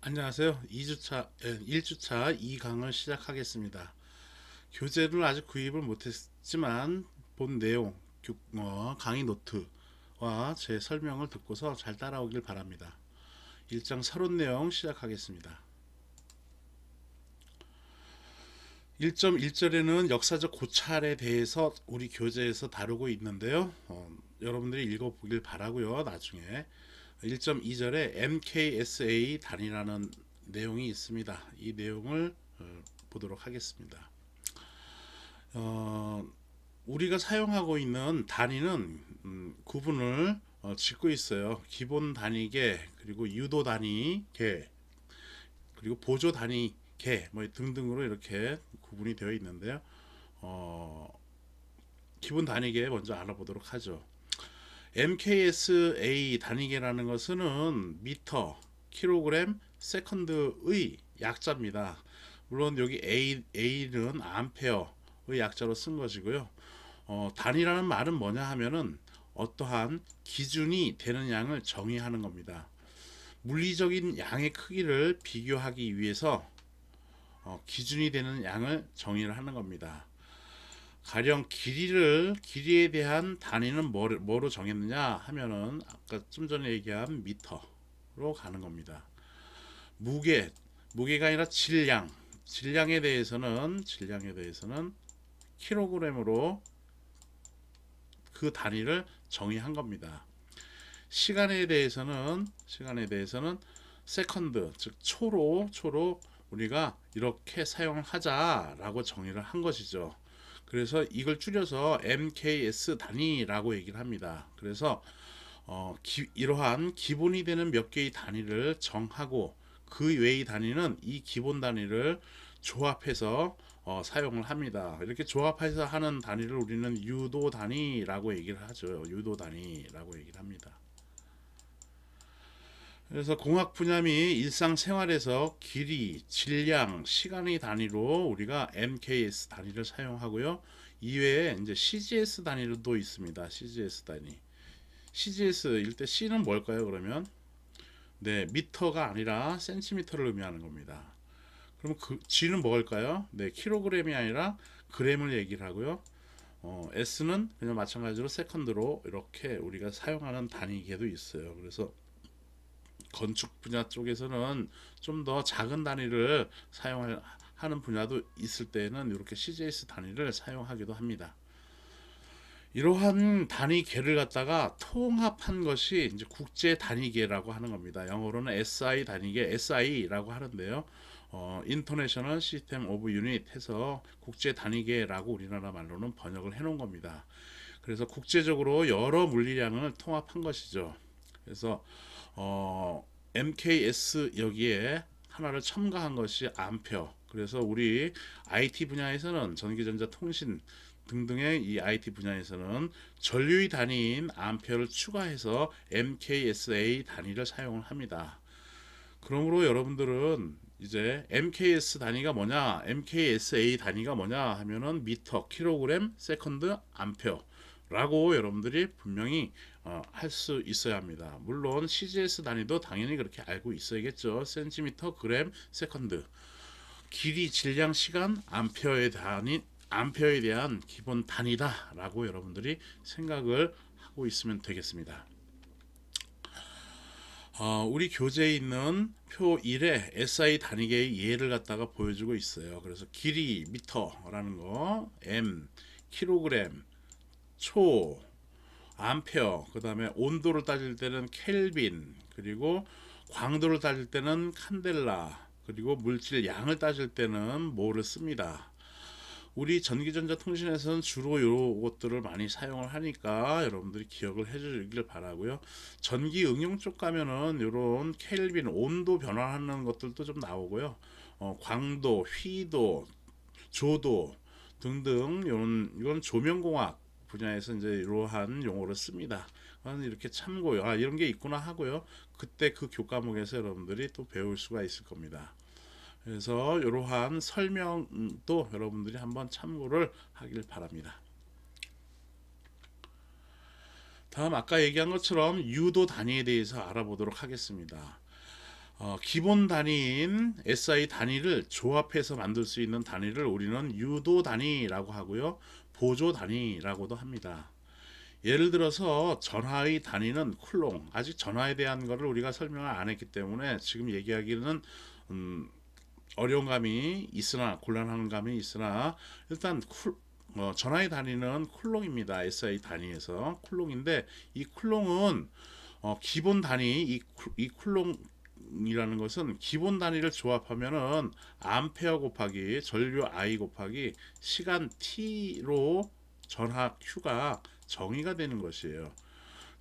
안녕하세요. 1주차 2강을 시작하겠습니다. 교재를 아직 구입을 못했지만 본 내용, 강의 노트와 제 설명을 듣고서 잘 따라오길 바랍니다. 1장 서론 내용 시작하겠습니다. 1.1절에는 역사적 고찰에 대해서 우리 교재에서 다루고 있는데요. 여러분들이 읽어보길 바라고요. 나중에 1.2절에 MKSA 단위라는 내용이 있습니다. 이 내용을 보도록 하겠습니다. 어, 우리가 사용하고 있는 단위는 구분을 짓고 있어요. 기본 단위계, 그리고 유도 단위계, 그리고 보조 단위계 뭐 등등으로 이렇게 구분이 되어 있는데요. 어, 기본 단위계 먼저 알아보도록 하죠. MKSA 단위계라는 것은 미터, 킬로그램, 세컨드의 약자입니다. 물론 여기 A는 암페어의 약자로 쓴 것이고요. 단위라는 말은 뭐냐 하면은 어떠한 기준이 되는 양을 정의하는 겁니다. 물리적인 양의 크기를 비교하기 위해서 기준이 되는 양을 정의를 하는 겁니다. 가령 길이에 대한 단위는 뭐로 정했느냐 하면은 아까 좀 전에 얘기한 미터로 가는 겁니다. 무게가 아니라 질량에 대해서는 킬로그램으로 그 단위를 정의한 겁니다. 시간에 대해서는 세컨드, 즉 초로 우리가 이렇게 사용하자라고 정의를 한 것이죠. 그래서 이걸 줄여서 MKS 단위라고 얘기를 합니다. 그래서 이러한 기본이 되는 몇 개의 단위를 정하고 그 외의 단위는 이 기본 단위를 조합해서 사용을 합니다. 이렇게 조합해서 하는 단위를 우리는 유도 단위라고 얘기를 하죠. 유도 단위라고 얘기를 합니다. 그래서 공학 분야 및 일상생활에서 길이, 질량, 시간의 단위로 우리가 MKS 단위를 사용하고요. 이외에 이제 CGS 단위도 있습니다. CGS 단위. CGS일 때 C는 뭘까요? 그러면 네, 미터가 아니라 센티미터를 의미하는 겁니다. 그럼 그 G는 뭘까요? 네, 킬로그램이 아니라 그램을 얘기를 하고요. S는 그냥 마찬가지로 세컨드로 이렇게 우리가 사용하는 단위계도 있어요. 그래서 건축 분야 쪽에서는 좀 더 작은 단위를 사용하는 분야도 있을 때는 이렇게 CGS 단위를 사용하기도 합니다. 이러한 단위계를 갖다가 통합한 것이 이제 국제 단위계라고 하는 겁니다. 영어로는 SI 단위계, SI라고 하는데요. International System of Unit 해서 국제 단위계라고 우리나라 말로는 번역을 해놓은 겁니다. 그래서 국제적으로 여러 물리량을 통합한 것이죠. 그래서 MKS 여기에 하나를 첨가한 것이 암페어. 그래서 우리 IT 분야에서는 전기전자 통신 등등의 이 IT 분야에서는 전류의 단위인 암페어를 추가해서 MKSA 단위를 사용을 합니다. 그러므로 여러분들은 이제 MKS 단위가 뭐냐, MKSA 단위가 뭐냐 하면은 미터, 킬로그램, 세컨드, 암페어 라고 여러분들이 분명히 할 수 있어야 합니다. 물론 CGS 단위도 당연히 그렇게 알고 있어야겠죠. 센티미터, 그램, 세컨드. 길이, 질량, 시간, 암페어에 대한 기본 단위다라고 여러분들이 생각을 하고 있으면 되겠습니다. 우리 교재에 있는 표 1에 SI 단위계의 예를 갖다가 보여주고 있어요. 그래서 길이 미터라는 거, M, 킬로그램, 초, 암페어, 그 다음에 온도를 따질 때는 켈빈, 그리고 광도를 따질 때는 칸델라, 그리고 물질 양을 따질 때는 모를 씁니다. 우리 전기전자 통신에서는 주로 요것들을 많이 사용을 하니까 여러분들이 기억을 해주길 바라고요. 전기 응용 쪽 가면은 요런 켈빈 온도 변화하는 것들도 좀 나오고요. 광도, 휘도, 조도 등등 이건 조명공학 분야에서 이제 이러한 용어를 씁니다. 이렇게 참고 이런 게 있구나 하고요. 그때 그 교과목에서 여러분들이 또 배울 수가 있을 겁니다. 그래서 이러한 설명도 여러분들이 한번 참고를 하길 바랍니다. 다음 아까 얘기한 것처럼 유도 단위에 대해서 알아보도록 하겠습니다. 기본 단위인 SI 단위를 조합해서 만들 수 있는 단위를 우리는 유도 단위라고 하고요. 보조 단위라고도 합니다. 예를 들어서 전하의 단위는 쿨롱. 아직 전하에 대한 거를 우리가 설명을 안 했기 때문에 지금 얘기하기는 어려운 감이 있으나 곤란한 감이 있으나 일단 전하의 단위는 쿨롱입니다. SI 단위에서 쿨롱인데 이 쿨롱은 기본 단위 이 쿨롱이라는 것은 기본 단위를 조합하면은 암페어 곱하기 전류 I 곱하기 시간 T로 전하 Q가 정의가 되는 것이에요.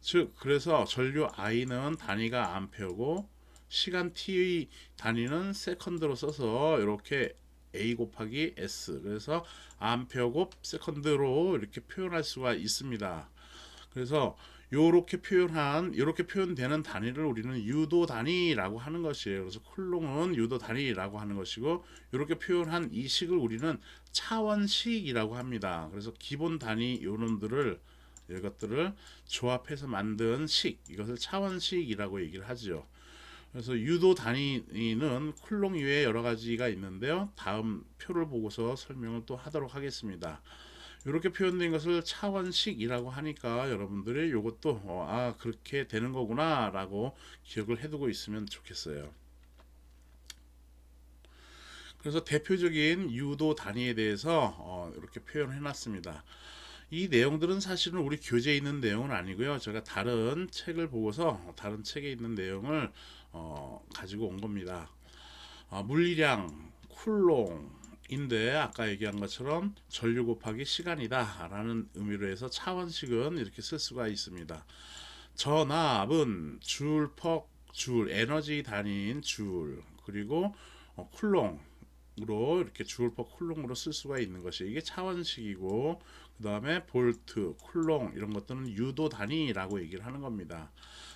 즉 그래서 전류 I는 단위가 암페어고 시간 T의 단위는 세컨드로 써서 이렇게 A 곱하기 S, 그래서 암페어 곱 세컨드로 이렇게 표현할 수가 있습니다. 그래서 이렇게 표현되는 단위를 우리는 유도 단위라고 하는 것이에요. 그래서 쿨롱은 유도 단위라고 하는 것이고, 이렇게 표현한 이 식을 우리는 차원식이라고 합니다. 그래서 기본 단위 요놈들을 이것들을 조합해서 만든 식, 이것을 차원식이라고 얘기를 하죠. 그래서 유도 단위는 쿨롱 이외에 여러 가지가 있는데요. 다음 표를 보고서 설명을 또 하도록 하겠습니다. 이렇게 표현된 것을 차원식이라고 하니까 여러분들이 이것도 그렇게 되는 거구나 라고 기억을 해두고 있으면 좋겠어요. 그래서 대표적인 유도 단위에 대해서 이렇게 표현해 놨습니다. 이 내용들은 사실은 우리 교재에 있는 내용은 아니고요. 제가 다른 책을 보고서 다른 책에 있는 내용을 가지고 온 겁니다. 물리량, 쿨롱인데 아까 얘기한 것처럼 전류 곱하기 시간이다 라는 의미로 해서 차원식은 이렇게 쓸 수가 있습니다. 전압은 줄, 퍽, 줄, 에너지 단위인 줄, 그리고 쿨롱으로 이렇게 줄, 퍼, 쿨롱으로 쓸 수가 있는 것이 이게 차원식이고, 그 다음에 볼트, 쿨롱 이런 것들은 유도 단위라고 얘기를 하는 겁니다.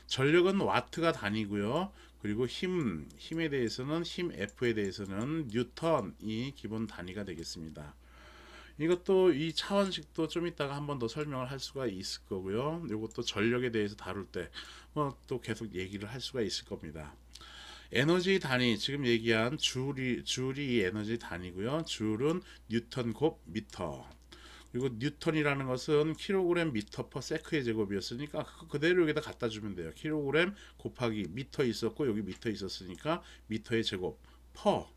전력은 와트가 단위고요. 그리고 힘에 대해서는 힘 F에 대해서는 뉴턴이 기본 단위가 되겠습니다. 이것도 이 차원식도 좀 이따가 한 번 더 설명을 할 수가 있을 거고요. 이것도 전력에 대해서 다룰 때 또 계속 얘기를 할 수가 있을 겁니다. 에너지 단위 지금 얘기한 줄이 에너지 단위고요. 줄은 뉴턴 곱 미터. 그리고 뉴턴이라는 것은 킬로그램 미터 퍼 세크의 제곱이었으니까 그대로 여기다 갖다 주면 돼요. 킬로그램 곱하기 미터 있었고 여기 미터 있었으니까 미터의 제곱 퍼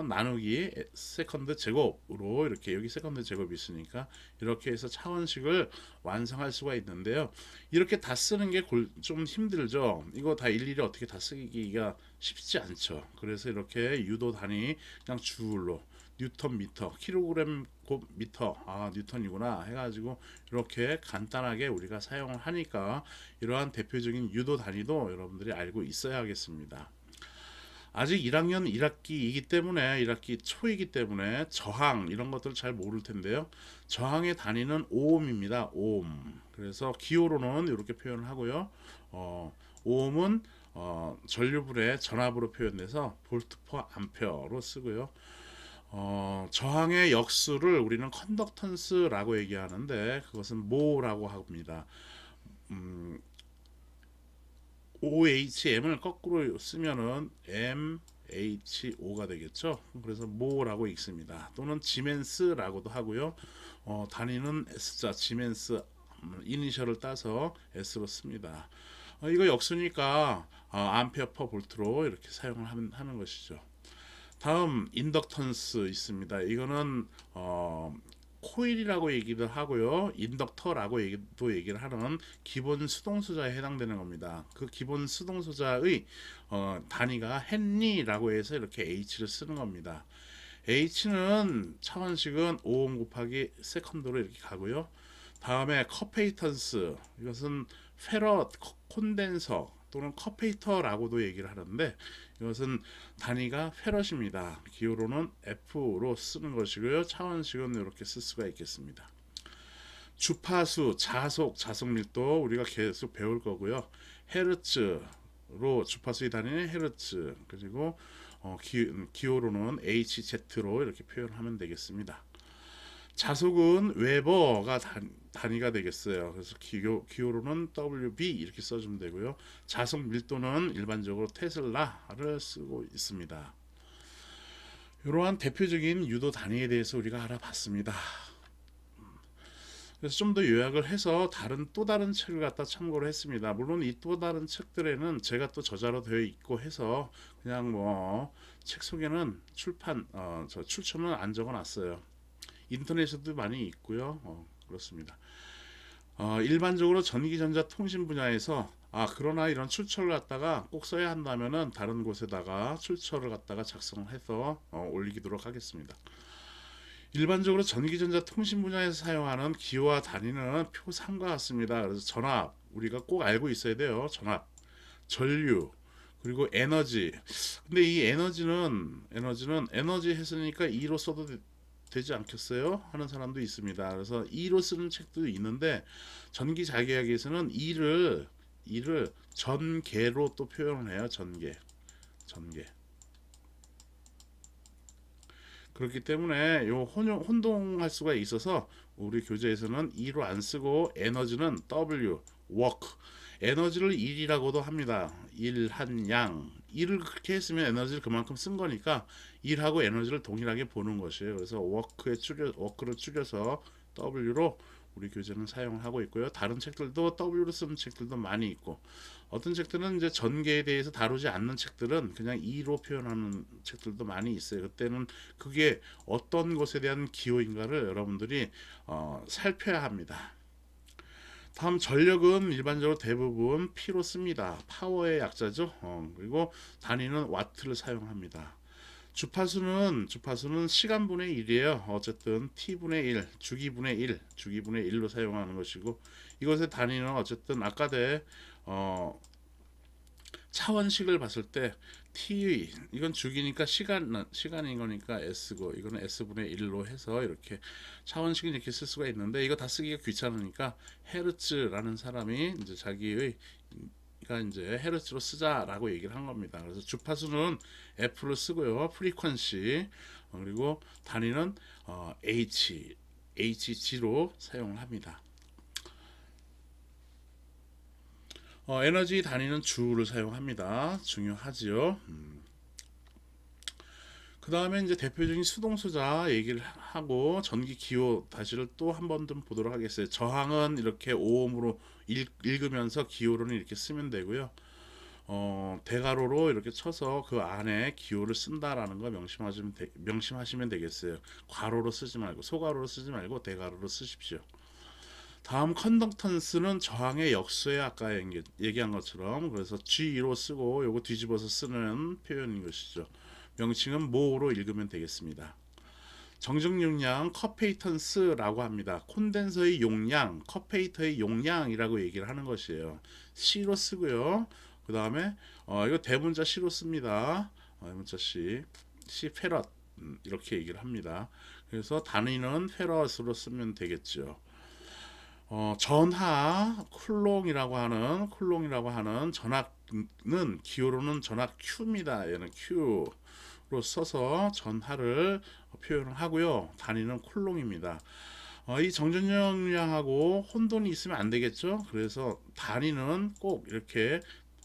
나누기 세컨드 제곱으로 이렇게 여기 세컨드 제곱이 있으니까 이렇게 해서 차원식을 완성할 수가 있는데요. 이렇게 다 쓰는 게 좀 힘들죠. 이거 다 일일이 어떻게 다 쓰기가 쉽지 않죠. 그래서 이렇게 유도 단위 그냥 줄로 뉴턴 미터, 킬로그램 곱 미터, 뉴턴이구나 해가지고 이렇게 간단하게 우리가 사용을 하니까 이러한 대표적인 유도 단위도 여러분들이 알고 있어야 하겠습니다. 아직 1학년 1학기이기 때문에 1학기 초이기 때문에 저항 이런 것들 잘 모를 텐데요. 저항의 단위는 오음입니다. 오음. 그래서 기호로는 이렇게 표현을 하고요. 오음은 전류불의 전압으로 표현돼서 볼트 퍼 암페어로 쓰고요. 저항의 역수를 우리는 컨덕턴스라고 얘기하는데 그것은 모라고 합니다. OHM을 거꾸로 쓰면은 MHO가 되겠죠. 그래서 모라고 읽습니다. 또는 지멘스라고도 하고요. 단위는 S자 지멘스 이니셜을 따서 S로 씁니다. 이거 역수니까 암페어 퍼 볼트로 이렇게 사용을 하는 것이죠. 다음 인덕턴스 있습니다. 이거는 코일이라고 얘기를 하고요. 인덕터라고 얘기를 하는 기본 수동소자에 해당되는 겁니다. 그 기본 수동소자의 단위가 헨리라고 해서 이렇게 H를 쓰는 겁니다. H는 차원식은 5옴 곱하기 세컨드로 이렇게 가고요. 다음에 커페이턴스, 이것은 페럿 콘덴서 또는 커페이터라고도 얘기를 하는데 이것은 단위가 페럿입니다. 기호로는 F로 쓰는 것이고요. 차원식은 이렇게 쓸 수가 있겠습니다. 주파수, 자속밀도 우리가 계속 배울 거고요. 헤르츠로 주파수의 단위는 헤르츠, 그리고 기호로는 HZ로 이렇게 표현하면 되겠습니다. 자속은 웨버가 단위가 되겠어요. 그래서 기호로는 WB 이렇게 써주면 되고요. 자속 밀도는 일반적으로 테슬라를 쓰고 있습니다. 이러한 대표적인 유도 단위에 대해서 우리가 알아봤습니다. 그래서 좀 더 요약을 해서 또 다른 책을 갖다 참고를 했습니다. 물론 이 또 다른 책들에는 제가 또 저자로 되어 있고 해서 그냥 뭐 책 속에는 출처는 안 적어놨어요. 인터넷에도 많이 있고요. 그렇습니다. 일반적으로 전기전자 통신 분야에서 그러나 이런 출처를 갖다가 꼭 써야 한다면은 다른 곳에다가 출처를 갖다가 작성해서 올리도록 하겠습니다. 일반적으로 전기전자 통신 분야에서 사용하는 기호와 단위는 표 3과 같습니다. 그래서 전압 우리가 꼭 알고 있어야 돼요. 전압, 전류, 그리고 에너지. 근데 이 에너지는 에너지 했으니까 E로 써도 되지 않겠어요? 하는 사람도 있습니다. 그래서 E로 쓰는 책도 있는데 전기 자기학에서는 E를 전개로 또 표현을 해요. 전개. 그렇기 때문에 요 혼동할 수가 있어서 우리 교재에서는 E로 안 쓰고 에너지는 W, work. 에너지를 일이라고도 합니다. 일한 양. 일을 그렇게 했으면 에너지를 그만큼 쓴 거니까 일하고 에너지를 동일하게 보는 것이에요. 그래서 워크를 줄여서 W로 우리 교재는 사용을 하고 있고요. 다른 책들도 W로 쓰는 책들도 많이 있고, 어떤 책들은 이제 전개에 대해서 다루지 않는 책들은 그냥 E로 표현하는 책들도 많이 있어요. 그때는 그게 어떤 것에 대한 기호인가를 여러분들이 살펴야 합니다. 다음 전력은 일반적으로 대부분 P로 씁니다. 파워의 약자죠. 그리고 단위는 와트를 사용합니다. 주파수는 시간분의 1이에요. 어쨌든 T분의 1, 주기분의 1로 사용하는 것이고, 이것의 단위는 어쨌든 아까대 차원식을 봤을 때 T, 이건 주기니까 시간인 거니까 S고, 이거는 S분의 1로 해서 이렇게 차원식은 이렇게 쓸 수가 있는데, 이거 다 쓰기가 귀찮으니까 헤르츠라는 사람이 이제 자기의 이제 헤르츠로 쓰자라고 얘기를 한 겁니다. 그래서 주파수는 F를 쓰고요. 프리퀀시, 그리고 단위는 HG로 사용을 합니다. 에너지 단위는 주를 사용합니다. 중요하지요. 그 다음에 이제 대표적인 수동소자 얘기를 하고 전기 기호 다시를 또 한 번 좀 보도록 하겠어요. 저항은 이렇게 오음으로 읽으면서 기호로는 이렇게 쓰면 되고요. 대괄호로 이렇게 쳐서 그 안에 기호를 쓴다라는 거 명심하시면 되겠어요. 괄호로 쓰지 말고, 소괄호로 쓰지 말고 대괄호로 쓰십시오. 다음 컨덕턴스는 저항의 역수에 아까 얘기한 것처럼, 그래서 G로 쓰고 요거 뒤집어서 쓰는 표현인 것이죠. 명칭은 모로 읽으면 되겠습니다. 정정 용량 커페이턴스라고 합니다. 콘덴서의 용량, 커페이터의 용량이라고 얘기를 하는 것이에요. C로 쓰고요. 그 다음에 이거 대문자 C로 씁니다. 대문자 C 페럿 이렇게 얘기를 합니다. 그래서 단위는 페럿으로 쓰면 되겠죠. 전하 쿨롱이라고 하는 전압은 기호로는 전압 Q입니다. 얘는 Q로 써서 전하를 표현을 하고요. 단위는 쿨롱입니다. 이 정전용량하고 혼돈이 있으면 안 되겠죠. 그래서 단위는 꼭 이렇게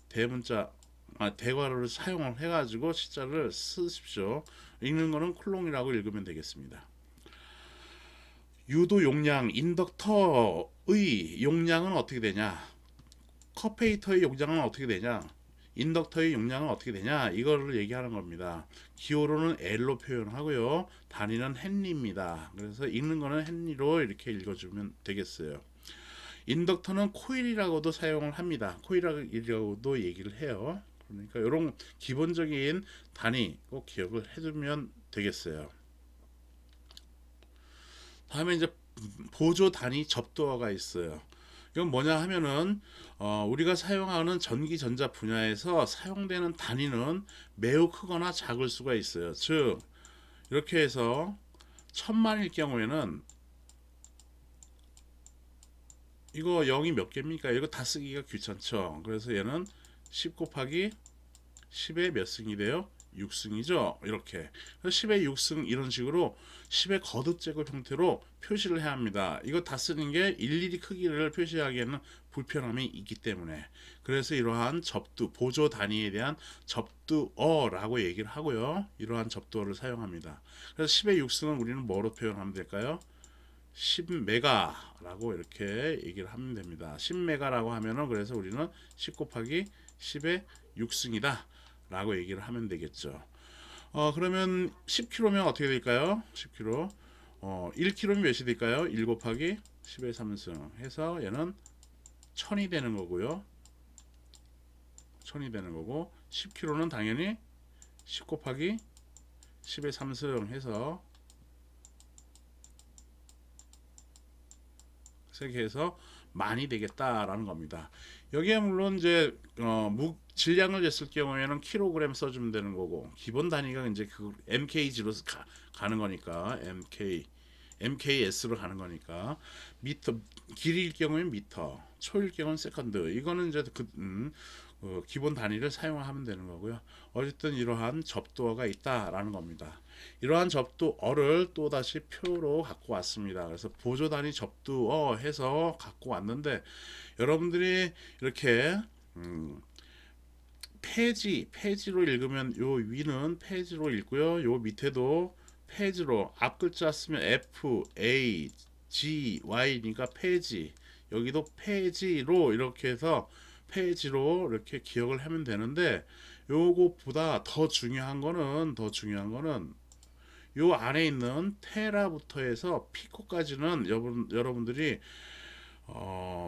대괄호를 사용을 해가지고 시자를 쓰십시오. 읽는 거는 쿨롱이라고 읽으면 되겠습니다. 유도 용량, 인덕터의 용량은 어떻게 되냐, 커페이터의 용량은 어떻게 되냐, 인덕터의 용량은 어떻게 되냐, 이거를 얘기하는 겁니다. 기호로는 L로 표현하고요. 단위는 헨리입니다. 그래서 읽는 거는 헨리로 이렇게 읽어주면 되겠어요. 인덕터는 코일이라고도 사용을 합니다. 코일이라고도 얘기를 해요. 그러니까 이런 기본적인 단위 꼭 기억을 해두면 되겠어요. 다음에 이제 보조 단위 접도어가 있어요. 이건 뭐냐 하면은 우리가 사용하는 전기전자 분야에서 사용되는 단위는 매우 크거나 작을 수가 있어요. 즉 이렇게 해서 1000만일 경우에는 이거 0이 몇 개입니까? 이거 다 쓰기가 귀찮죠. 그래서 얘는 10 곱하기 10의 몇 승이 돼요? 6승이죠. 이렇게 10의 6승 이런 식으로 10의 거듭 제곱 형태로 표시를 해야 합니다. 이거 다 쓰는 게 일일이 크기를 표시하기에는 불편함이 있기 때문에, 그래서 이러한 접두 보조 단위에 대한 접두어라고 얘기를 하고요. 이러한 접두어를 사용합니다. 그래서 10의 6승은 우리는 뭐로 표현하면 될까요? 10메가라고 이렇게 얘기를 하면 됩니다. 10메가라고 하면은, 그래서 우리는 10 곱하기 10의 6승이다 라고 얘기를 하면 되겠죠. 그러면 10kg면 어떻게 될까요? 10kg 1kg면 몇이 될까요? 1 곱하기 10의 3승 해서 얘는 1000이 되는 거고요. 1000이 되는 거고, 10kg는 당연히 10 곱하기 10의 3승 해서 세게 해서 많이 되겠다라는 겁니다. 여기에 물론 이제 질량을 쟀을 경우에는 킬로그램 써주면 되는 거고, 기본 단위가 이제 그 mkg로 가는 거니까 mks로 가는 거니까, 미터 길이일 경우에는 미터, 초일 경우는 세컨드, 이거는 이제 기본 단위를 사용하면 되는 거고요. 어쨌든 이러한 접두어가 있다라는 겁니다. 이러한 접두어를 또 다시 표로 갖고 왔습니다. 그래서 보조 단위 접두어 해서 갖고 왔는데, 여러분들이 이렇게 페이지로 읽으면 요 위는 페이지로 읽고요. 요 밑에도 페이지로, 앞 글자 쓰면 F, A, G, Y니까 페이지, 여기도 페이지로 이렇게 해서 페이지로 이렇게 기억을 하면 되는데, 요것보다 더 중요한 거는 요 안에 있는 테라부터 해서 피코까지는 여러분들이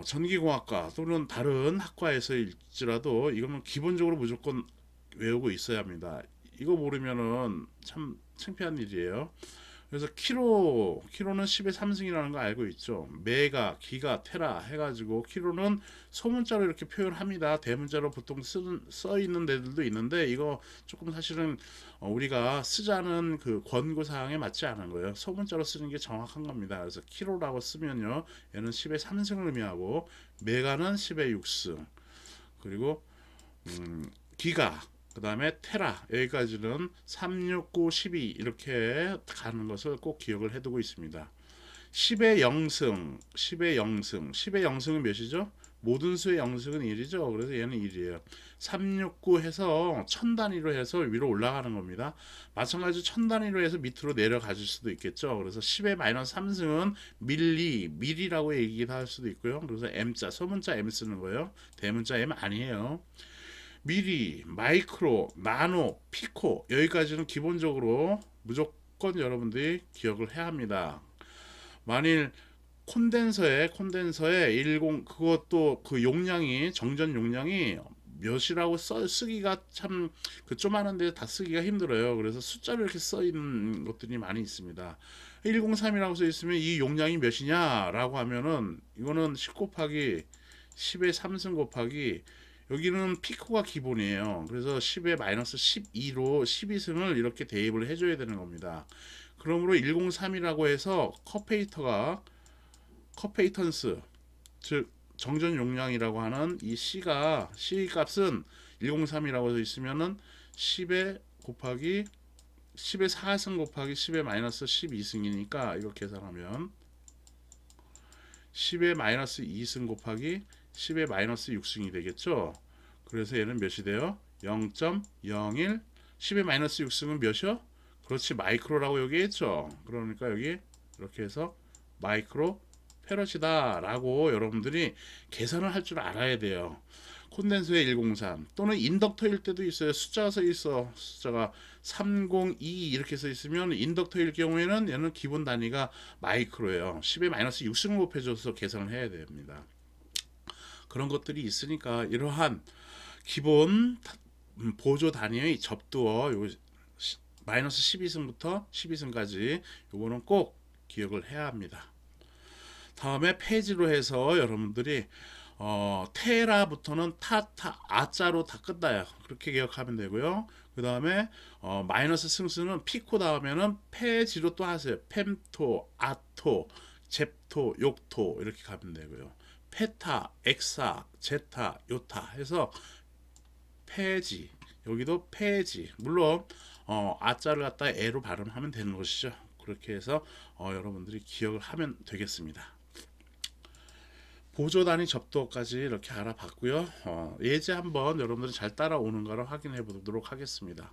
전기공학과 또는 다른 학과에서일지라도 이거는 기본적으로 무조건 외우고 있어야 합니다. 이거 모르면은 참 창피한 일이에요. 그래서 키로는 10의 3승이라는 거 알고 있죠. 메가, 기가, 테라 해가지고, 키로는 소문자로 이렇게 표현합니다. 대문자로 보통 써 있는 데들도 있는데, 이거 조금 사실은 우리가 쓰자는 그 권고 사항에 맞지 않은 거예요. 소문자로 쓰는 게 정확한 겁니다. 그래서 키로라고 쓰면요, 얘는 10의 3승을 의미하고, 메가는 10의 6승, 그리고 기가, 그 다음에 테라, 여기까지는 3, 6, 9, 12 이렇게 가는 것을 꼭 기억을 해두고 있습니다. 10의 0승, 10의 0승, 10의 0승은 몇이죠? 모든 수의 0승은 1이죠. 그래서 얘는 1이에요. 3, 6, 9 해서 1000단위로 해서 위로 올라가는 겁니다. 마찬가지로 1000단위로 해서 밑으로 내려가질 수도 있겠죠. 그래서 10의 마이너스 3승은 밀리라고 얘기할 수도 있고요. 그래서 M자, 소문자 M 쓰는 거예요. 대문자 M 아니에요. 미리, 마이크로, 나노, 피코, 여기까지는 기본적으로 무조건 여러분들이 기억을 해야 합니다. 만일 콘덴서에 10, 그것도 그 용량이, 정전 용량이 몇이라고 쓰기가 참 그 조그마한데 다 쓰기가 힘들어요. 그래서 숫자로 이렇게 써 있는 것들이 많이 있습니다. 103이라고 써 있으면 이 용량이 몇이냐 라고 하면은, 이거는 10 곱하기 10의 3승 곱하기, 여기는 피코가 기본이에요. 그래서 10의 마이너스 12로 12승을 이렇게 대입을 해줘야 되는 겁니다. 그러므로 103이라고 해서 커페이턴스, 즉 정전 용량이라고 하는 이 C 값은 103이라고 해서 있으면은 10의 곱하기 10의 4승 곱하기 10의 마이너스 12승이니까, 이거 계산하면 10의 마이너스 2승 곱하기 10의 마이너스 6승이 되겠죠. 그래서 얘는 몇이 돼요? 0.01. 10의 마이너스 6승은 몇이요? 그렇지, 마이크로라고 여기 했죠. 그러니까 여기 이렇게 해서 마이크로 페럿이다 라고 여러분들이 계산을 할 줄 알아야 돼요. 콘덴서의 103 또는 인덕터일 때도 있어요. 숫자가 써 있어. 숫자가 302 이렇게 써 있으면 인덕터일 경우에는 얘는 기본 단위가 마이크로예요. 10의 마이너스 6승을 곱해줘서 계산을 해야 됩니다. 그런 것들이 있으니까 이러한 기본 보조 단위의 접두어, 요 마이너스 12승부터 12승까지 요거는 꼭 기억을 해야 합니다. 다음에 페이지로 해서 여러분들이 테라부터는 아자로 다 끝나요. 그렇게 기억하면 되고요. 그 다음에 마이너스 승수는 피코 다음에는 페이지로 또 하세요. 펜토, 아토, 잽토, 욕토 이렇게 가면 되고요. 페타, 엑사, 제타, 요타 해서 페이지, 여기도 폐지. 물론 아자를 갖다 에로 발음하면 되는 것이죠. 그렇게 해서 여러분들이 기억을 하면 되겠습니다. 보조 단위 접두어까지 이렇게 알아봤고요. 예제 한번 여러분들이 잘 따라오는가를 확인해 보도록 하겠습니다.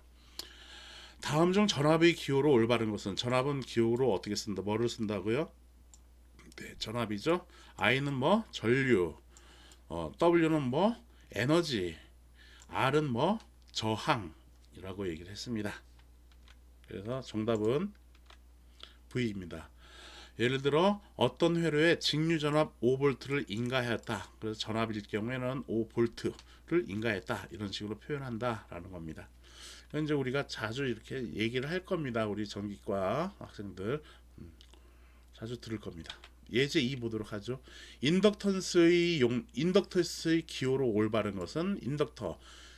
다음 중 전압의 기호로 올바른 것은, 전압은 기호로 어떻게 쓴다? 뭐를 쓴다고요? 네, 전압이죠. I는 뭐? 전류. W는 뭐? 에너지. R은 뭐? 저항이라고 얘기를 했습니다. 그래서 정답은 V입니다. 예를 들어 어떤 회로에 직류전압 5V를 인가하였다. 그래서 전압일 경우에는 5V를 인가했다. 이런 식으로 표현한다 라는 겁니다. 이제 우리가 자주 이렇게 얘기를 할 겁니다. 우리 전기과 학생들 자주 들을 겁니다. 예제 2 보도록 하죠. 인덕턴스의 기호로 올바른 것은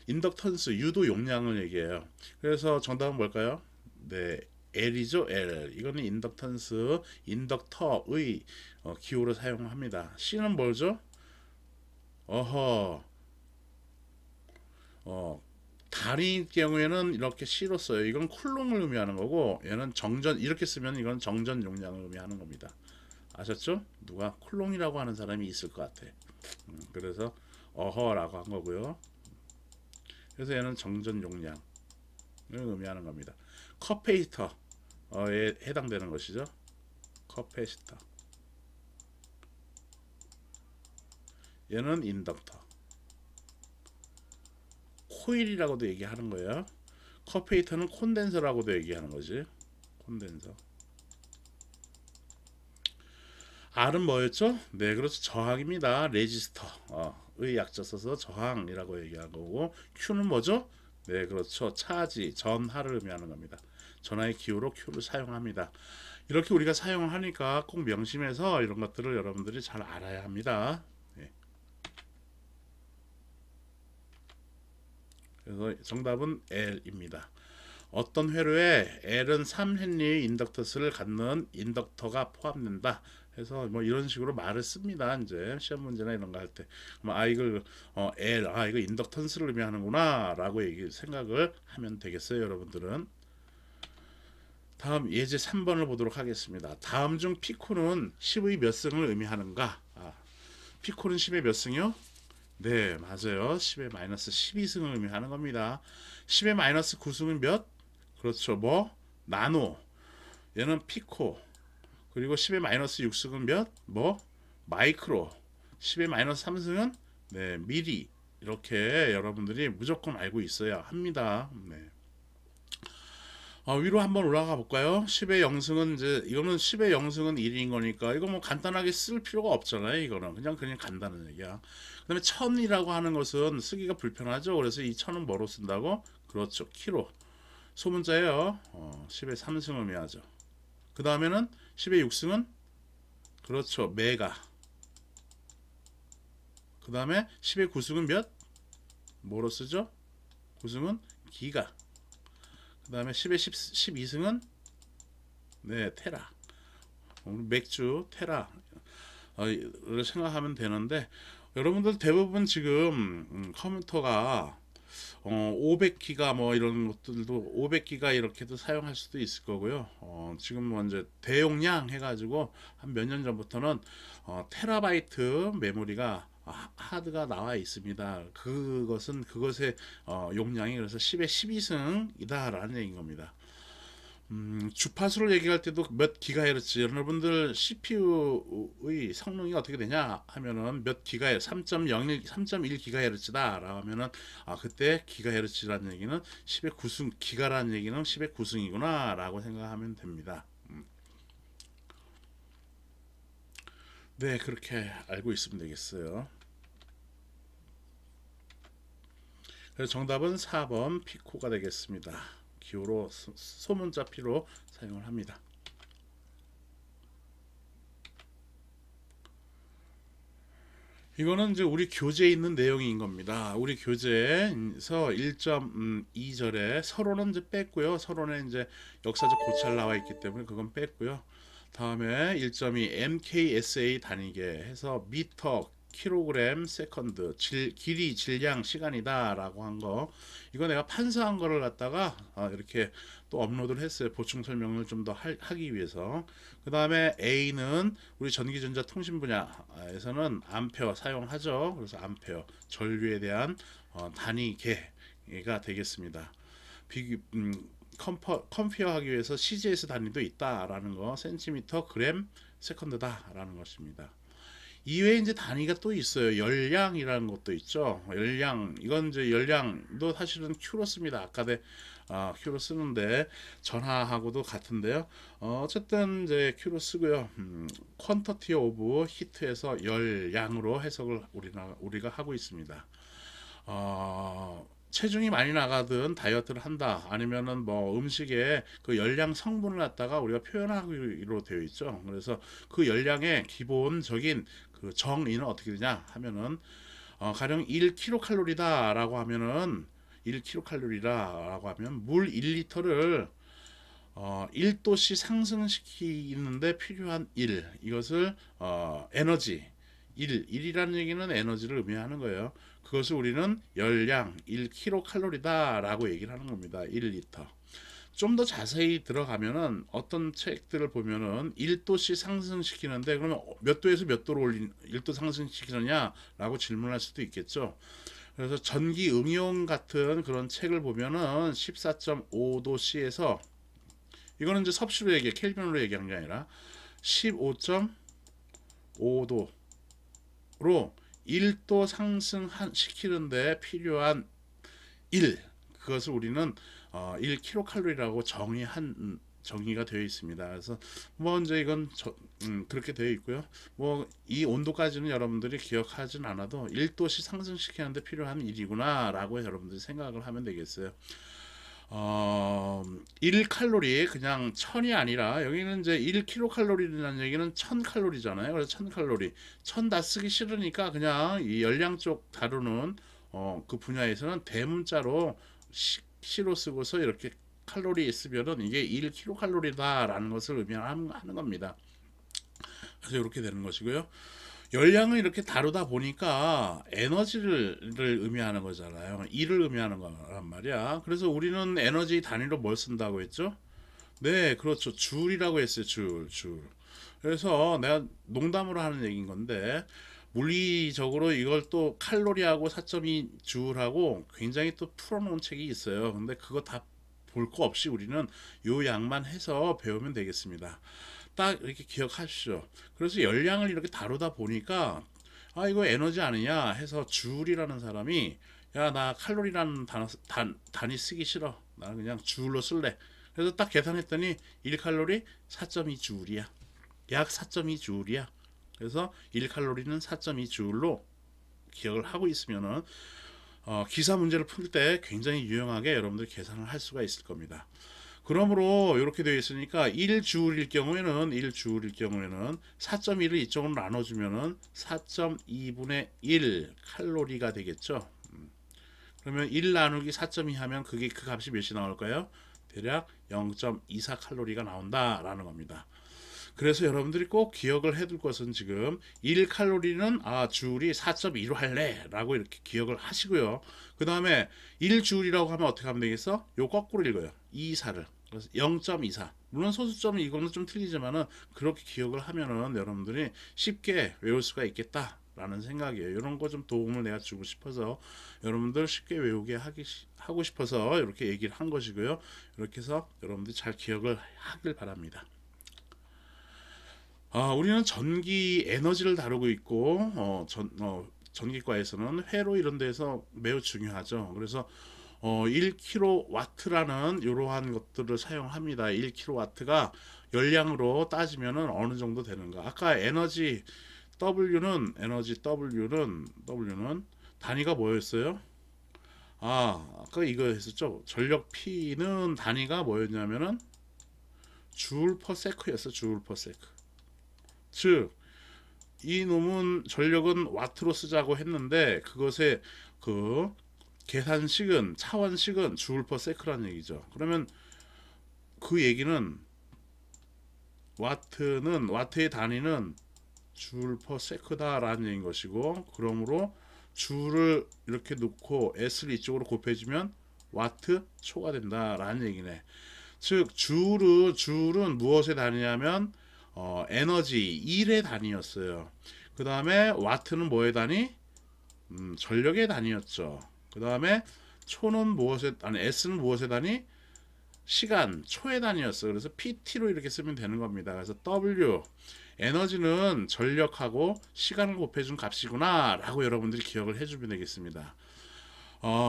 인덕턴스 유도 용량을 얘기해요. 그래서 정답은 뭘까요? 네, L이죠. L. 이거는 인덕턴스 인덕터의 기호로 사용합니다. C는 뭐죠? 달인 경우에는 이렇게 C로 써요. 이건 쿨롱을 의미하는 거고, 얘는 정전, 이렇게 쓰면 이건 정전 용량을 의미하는 겁니다. 아셨죠? 누가 쿨롱이라고 하는 사람이 있을 것 같아. 그래서 라고 한 거고요. 그래서 얘는 정전 용량을 의미하는 겁니다. 커패시터에 해당되는 것이죠. 커패시터. 얘는 인덕터. 코일이라고도 얘기하는 거예요. 커패시터는 콘덴서라고도 얘기하는 거지. 콘덴서. R은 뭐였죠? 네, 그렇죠. 저항입니다. 레지스터의 약자 써서 저항이라고 얘기한 거고, Q는 뭐죠? 네, 그렇죠. 차지, 전하를 의미하는 겁니다. 전하의 기호로 Q를 사용합니다. 이렇게 우리가 사용을 하니까 꼭 명심해서 이런 것들을 여러분들이 잘 알아야 합니다. 네. 그래서 정답은 L입니다. 어떤 회로에 L은 3헨리의 인덕터스를 갖는 인덕터가 포함된다. 해서 뭐 이런 식으로 말을 씁니다. 이제 시험 문제나 이런 거 할 때, 이걸 L, 이거 인덕턴스를 의미하는구나라고 생각을 하면 되겠어요, 여러분들은. 다음 예제 3번을 보도록 하겠습니다. 다음 중 피코는 10의 몇 승을 의미하는가? 피코는 10의 몇 승이요? 네, 맞아요. 10의 마이너스 12승을 의미하는 겁니다. 10의 마이너스 9승은 몇? 그렇죠. 뭐? 나노. 얘는 피코. 그리고 10의 마이너스 6승은 몇? 뭐? 마이크로. 10의 마이너스 3승은 네, 미리. 이렇게 여러분들이 무조건 알고 있어야 합니다. 네. 위로 한번 올라가 볼까요? 10의 0승은 이제 이거는 10의 0승은 1인 거니까 이거 뭐 간단하게 쓸 필요가 없잖아요. 이거는 그냥 간단한 얘기야. 그다음에 1000이라고 하는 것은 쓰기가 불편하죠. 그래서 이 1000은 뭐로 쓴다고? 그렇죠. 키로. 소문자예요. 10의 3승을 의미하죠. 그 다음에는 10의 6승은 그렇죠. 메가. 그 다음에 10의 9승은 몇? 뭐로 쓰죠? 9승은 기가. 그 다음에 10의 12승은 네, 테라. 맥주 테라 를 생각하면 되는데, 여러분들 대부분 지금 컴퓨터가 500기가 뭐 이런 것들도 500기가 이렇게도 사용할 수도 있을 거고요. 지금 뭐 이제 대용량 해가지고 한 몇 년 전부터는 테라바이트 메모리가 하드가 나와 있습니다. 그것의 용량이 그래서 10의 12승이다 라는 얘기인 겁니다. 주파수를 얘기할 때도 몇 기가헤르츠, 여러분들 CPU의 성능이 어떻게 되냐 하면은 몇 기가헤르츠, 3.1 기가헤르츠다 라고 하면은 그때 기가헤르츠라는 얘기는 10의 9승, 기가라는 얘기는 10의 9승이구나 라고 생각하면 됩니다. 네, 그렇게 알고 있으면 되겠어요. 그래서 정답은 4번 피코가 되겠습니다. 기호로 소문자 P로 사용을 합니다. 이거는 이제 우리 교재에 있는 내용인 겁니다. 우리 교재에서 1.2절에 서론은 이제 뺐고요. 서론에 이제 역사적 고찰 나와 있기 때문에 그건 뺐고요. 다음에 1.2 MKSA 단위계 해서 미터 킬로그램 세컨드, 길이, 질량, 시간이다 라고 한 거, 이거 내가 판서한 거를 갖다가 이렇게 또 업로드를 했어요. 보충 설명을 좀 더 하기 위해서. 그 다음에 A는 우리 전기전자 통신 분야에서는 암페어 사용하죠. 그래서 암페어, 전류에 대한 단위계가 되겠습니다. 컴페어하기 위해서 CGS 단위도 있다라는 거, 센티미터, 그램, 세컨드다라는 것입니다. 이외에 이제 단위가 또 있어요. 열량이라는 것도 있죠. 열량, 이건 이제 열량도 사실은 Q로 씁니다. Q로 쓰는데 전하하고도 같은데요. 어쨌든 이제 Q로 쓰고요. 퀀터티 오브 히트에서 열량으로 해석을 우리가 하고 있습니다. 체중이 많이 나가든 다이어트를 한다, 아니면은 뭐 음식에 그 열량 성분을 갖다가 우리가 표현하기로 되어 있죠. 그래서 그 열량의 기본적인 그 정의는 어떻게 되냐 하면은 가령 1kcal 라고 하면은 1kcal라고 하면 물 1리터를 1도씨 상승시키는데 필요한 이것을 에너지 1이라는 얘기는 에너지를 의미하는 거예요. 그것을 우리는 열량 1kcal다 라고 얘기를 하는 겁니다. 1리터. 좀 더 자세히 들어가면은 어떤 책들을 보면은 1도씩 상승시키는데, 그러면 몇 도에서 몇 도로 1도 상승시키느냐 라고 질문할 수도 있겠죠. 그래서 전기 응용 같은 그런 책을 보면은 14.5도씨에서, 이거는 이제 섭씨로 켈빈으로 얘기한 게 아니라 15.5도로 1도 상승시키는데 필요한 그것을 우리는 1kcal라고 정의가 되어 있습니다. 그래서 뭐 이제 이건 그렇게 되어 있고요. 뭐 이 온도까지는 여러분들이 기억하진 않아도 1도씩 상승시키는데 필요한 1이구나 라고 여러분들이 생각을 하면 되겠어요. 1칼로리 그냥 1000이 아니라, 여기는 이제 1kcal라는 얘기는 1000칼로리잖아요. 그래서 1000칼로리, 1000 다 쓰기 싫으니까 그냥 이 열량 쪽 다루는 그 분야에서는 대문자로 시로 쓰고서 이렇게 칼로리 쓰면은 이게 1kcal다 라는 것을 의미하는 겁니다. 그래서 이렇게 되는 것이고요. 열량을 이렇게 다루다 보니까 에너지를 의미하는 거잖아요. E를 의미하는 거란 말이야. 그래서 우리는 에너지 단위로 뭘 쓴다고 했죠? 네, 그렇죠. 줄이라고 했어요. 줄. 그래서 내가 농담으로 하는 얘기인 건데, 물리적으로 이걸 또 칼로리하고 4.2 줄하고 굉장히 또 풀어놓은 책이 있어요. 근데 그거 다 볼 거 없이 우리는 요 양만 해서 배우면 되겠습니다. 딱 이렇게 기억하시죠. 그래서 열량을 이렇게 다루다 보니까 이거 에너지 아니냐 해서 줄이라는 사람이, 야, 나 칼로리라는 단위 쓰기 싫어, 나는 그냥 줄로 쓸래. 그래서 딱 계산했더니 1칼로리 4.2줄이야. 약 4.2줄이야. 그래서 1칼로리는 4.2줄로 기억을 하고 있으면은 기사 문제를 풀 때 굉장히 유용하게 여러분들 계산을 할 수가 있을 겁니다. 그러므로 이렇게 되어 있으니까 1주울일 경우에는 4.1을 이쪽으로 나눠주면은 4.2분의 1 칼로리가 되겠죠. 그러면 1 나누기 4.2 하면 그게 그 값이 몇이 나올까요? 대략 0.24 칼로리가 나온다라는 겁니다. 그래서 여러분들이 꼭 기억을 해둘 것은, 지금 1칼로리는 줄이 4.2로 할래 라고 이렇게 기억을 하시고요. 그 다음에 1줄이라고 하면 어떻게 하면 되겠어? 요 거꾸로 읽어요. 24를. 그래서 0.24. 물론 소수점은 이거는 좀 틀리지만은 그렇게 기억을 하면은 여러분들이 쉽게 외울 수가 있겠다 라는 생각이에요. 이런 거 좀 도움을 내가 주고 싶어서, 여러분들 쉽게 외우게 하고 싶어서 이렇게 얘기를 한 것이고요. 이렇게 해서 여러분들이 잘 기억을 하길 바랍니다. 우리는 전기 에너지를 다루고 있고, 전기과에서는 회로 이런 데서 매우 중요하죠. 그래서 1kW라는 이러한 것들을 사용합니다. 1kW가 열량으로 따지면은 어느 정도 되는가. 아까 에너지 W는 단위가 뭐였어요? 아까 이거 했었죠. 전력 P는 단위가 뭐였냐면은 줄 퍼 세크였어. 줄 퍼 세크. 즉 이 놈은 전력은 와트로 쓰자고 했는데, 그것의 그 계산식은, 차원식은 줄 퍼 세크라는 얘기죠. 그러면 그 얘기는 와트의 단위는 줄 퍼 세크다라는 얘기인 것이고, 그러므로 줄을 이렇게 놓고 s를 이쪽으로 곱해주면 와트 초가 된다라는 얘기네. 즉 줄은 무엇의 단위냐면 에너지 1의 단위였어요. 그 다음에 와트는 뭐의 단위? 전력의 단위였죠. 그 다음에 초는 무엇의 아니 S는 무엇의 단위? 시간 초의 단위였어. 그래서 PT로 이렇게 쓰면 되는 겁니다. 그래서 W 에너지는 전력하고 시간을 곱해준 값이구나 라고 여러분들이 기억을 해주면 되겠습니다.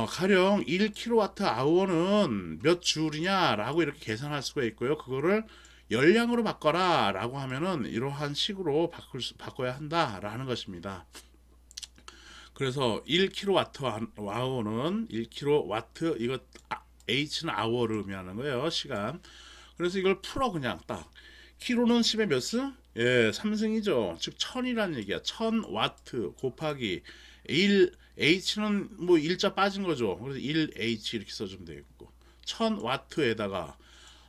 가령 1kWh는 몇 줄이냐 라고 이렇게 계산할 수가 있고요. 그거를 열량으로 바꿔라 라고 하면은 이러한 식으로 바꿔야 한다 라는 것입니다. 그래서 1kWh는 1kW, 이거 H는 hour를 의미하는 거예요. 시간. 그래서 이걸 풀어 그냥 딱. 키로는 10의 몇 승? 예, 3승이죠. 즉 1000이라는 얘기야. 1000W 곱하기 1, H는 뭐 일자 빠진 거죠. 그래서 1H 이렇게 써주면 되겠고, 1000W에다가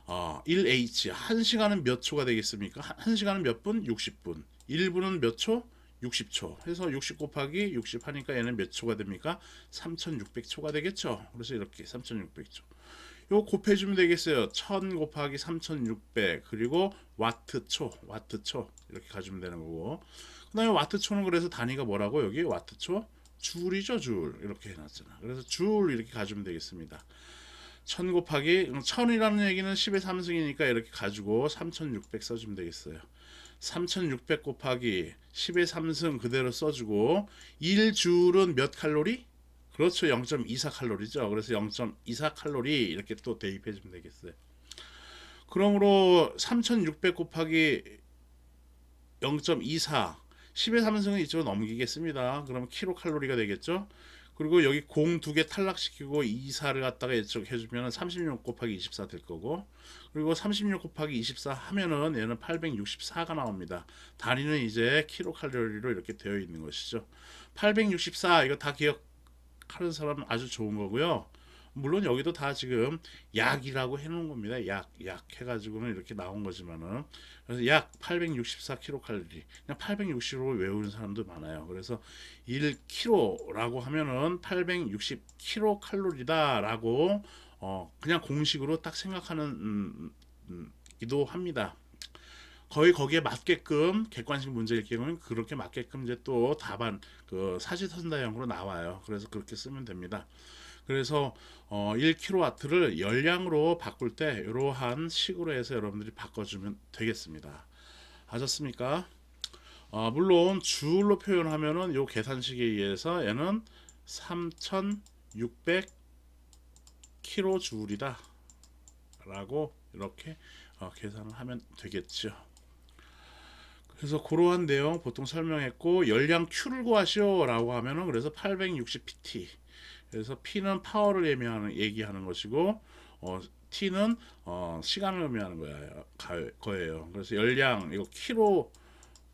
1H, 1시간은 몇 초가 되겠습니까? 1시간은 몇 분? 60분. 1분은 몇 초? 60초. 해서 60 곱하기 60 하니까 얘는 몇 초가 됩니까? 3600초가 되겠죠. 그래서 이렇게 3600초. 요 곱해주면 되겠어요. 1000 곱하기 3600 그리고 와트초 이렇게 가주면 되는 거고, 그 다음에 와트초는 그래서 단위가 뭐라고? 여기 와트초 줄이죠. 줄 이렇게 해놨잖아. 그래서 줄 이렇게 가주면 되겠습니다. 1000 곱하기 1000이라는 얘기는 10의 3승이니까 이렇게 가지고 3600 써주면 되겠어요. 3600 곱하기 10의 3승 그대로 써주고, 1줄은 몇 칼로리? 그렇죠. 0.24 칼로리죠. 그래서 0.24 칼로리 이렇게 또 대입해 주면 되겠어요. 그러므로 3600 곱하기 0.24, 10의 3승은 이쪽으로 넘기겠습니다. 그러면 킬로칼로리가 되겠죠. 그리고 여기 0 두 개 탈락시키고 24를 갖다가 이쪽 해주면 36 곱하기 24 될 거고, 그리고 36 곱하기 24 하면은 얘는 864가 나옵니다. 단위는 이제 킬로칼로리로 이렇게 되어 있는 것이죠. 864 이거 다 기억하는 사람은 아주 좋은 거고요. 물론 여기도 다 지금 약이라고 해놓은 겁니다. 약 해가지고는 이렇게 나온 거지만은, 그래서 약 864kcal, 그냥 860으로 외우는 사람도 많아요. 그래서 1kg라고 하면은 860kcal라고 그냥 공식으로 딱 생각하는 기도 합니다. 거의 거기에 맞게끔 객관식 문제일 경우는 그렇게 맞게끔 이제 또 답안 그 사지선다형으로 나와요. 그래서 그렇게 쓰면 됩니다. 그래서 1kW를 열량으로 바꿀 때 이러한 식으로 해서 여러분들이 바꿔주면 되겠습니다. 아셨습니까? 물론 줄로 표현하면은 요 계산식에 의해서 얘는 3600kJ이다 라고 이렇게 계산을 하면 되겠죠. 그래서 그러한 내용 보통 설명했고, 열량 Q를 구하시오 라고 하면은 그래서 860pt, 그래서 P는 파워를 얘기하는 것이고, T는 시간을 의미하는 거예요. 그래서 열량 이거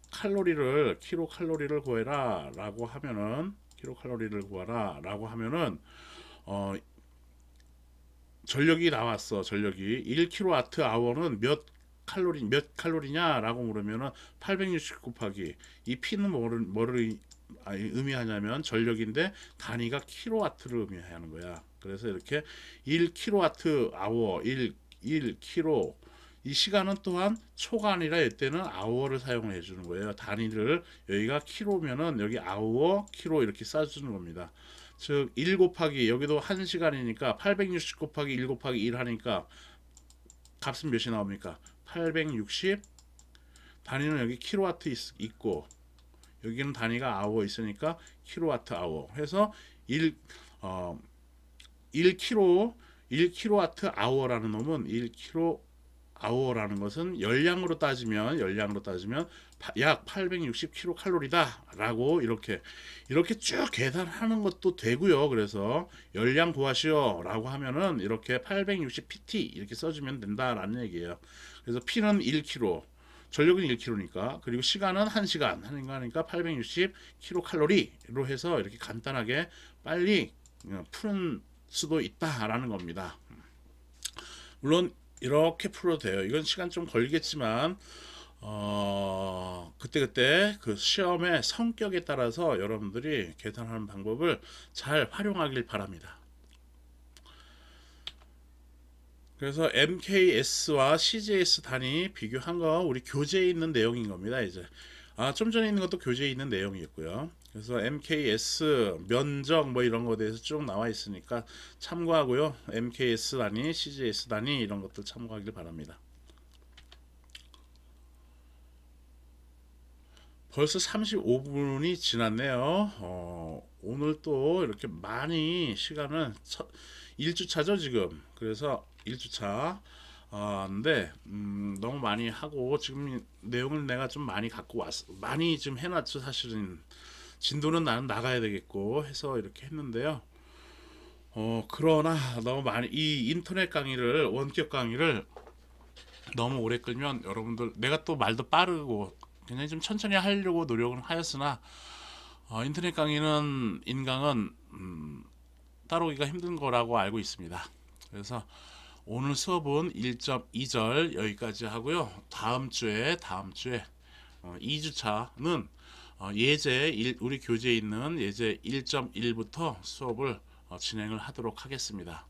킬로칼로리를 구해라 라고 하면은, 킬로칼로리를 구하라 라고 하면은 전력이 나왔어. 전력이 1kWh는 몇 칼로리냐 라고 물으면은 860 곱하기, 이 P는 뭐를 의미하냐면 전력인데 단위가 킬로와트를 의미하는 거야. 그래서 이렇게 1kWh 1kg, 이 시간은 또한 초가 아니라 이때는 아워를 사용을 해주는 거예요. 단위를 여기가 킬로면은 여기 아워 킬로 이렇게 써주는 겁니다. 즉 1 곱하기 여기도 1시간이니까 860 곱하기 1 곱하기 1 하니까 값은 몇이 나옵니까? 860, 단위는 여기 킬로와트 있고 여기는 단위가 아워 있으니까 킬로와트 아워 해서 1kWh 라는 놈은 1kWh라는 것은 열량으로 따지면 약 860kcal다 라고 이렇게 쭉 계산하는 것도 되고요. 그래서 열량 구하시오 라고 하면은 이렇게 860pt 이렇게 써주면 된다라는 얘기예요. 그래서 P는 1kg, 전력은 1kg니까, 그리고 시간은 1시간 하니까 860kcal로 해서 이렇게 간단하게 빨리 푸는 수도 있다라는 겁니다. 물론 이렇게 풀어도 돼요. 이건 시간 좀 걸리겠지만 그때그때 그 시험의 성격에 따라서 여러분들이 계산하는 방법을 잘 활용하길 바랍니다. 그래서 MKS와 CGS 단위 비교한 거 우리 교재에 있는 내용인 겁니다. 이제 좀 전에 있는 것도 교재에 있는 내용이었고요. 그래서 MKS 면적 뭐 이런 거에 대해서 쭉 나와 있으니까 참고하고요. MKS 단위, CGS 단위 이런 것들 참고하길 바랍니다. 벌써 35분이 지났네요. 오늘 또 이렇게 많이 시간을 1주차죠 지금. 그래서 1주차. 근데 너무 많이 하고 지금 내용을 내가 좀 많이 갖고 많이 좀 해놨죠. 사실은 진도는 나는 나가야 되겠고 해서 이렇게 했는데요. 그러나 너무 많이 이 인터넷 강의를 원격 강의를 너무 오래 끌면 여러분들 내가 또 말도 빠르고 굉장히 좀 천천히 하려고 노력은 하였으나 인터넷 강의는 인강은 따라오기가 힘든 거라고 알고 있습니다. 그래서 오늘 수업은 1.2절 여기까지 하고요. 다음 주에 2주차는 예제 우리 교재에 있는 예제 1.1부터 수업을 진행을 하도록 하겠습니다.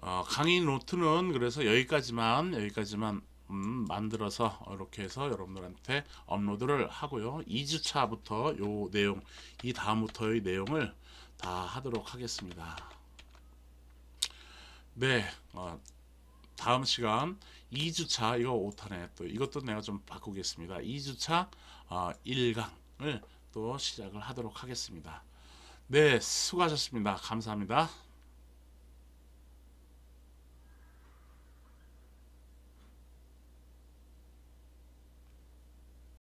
강의 노트는 그래서 여기까지만 만들어서 이렇게 해서 여러분들한테 업로드를 하고요. 2주차부터 요 내용, 이 다음부터의 내용을 다 하도록 하겠습니다. 네, 다음 시간 2주차 이거 오타네. 또 이것도 내가 좀 바꾸겠습니다. 2주차 1강을 또 시작을 하도록 하겠습니다. 네, 수고하셨습니다. 감사합니다.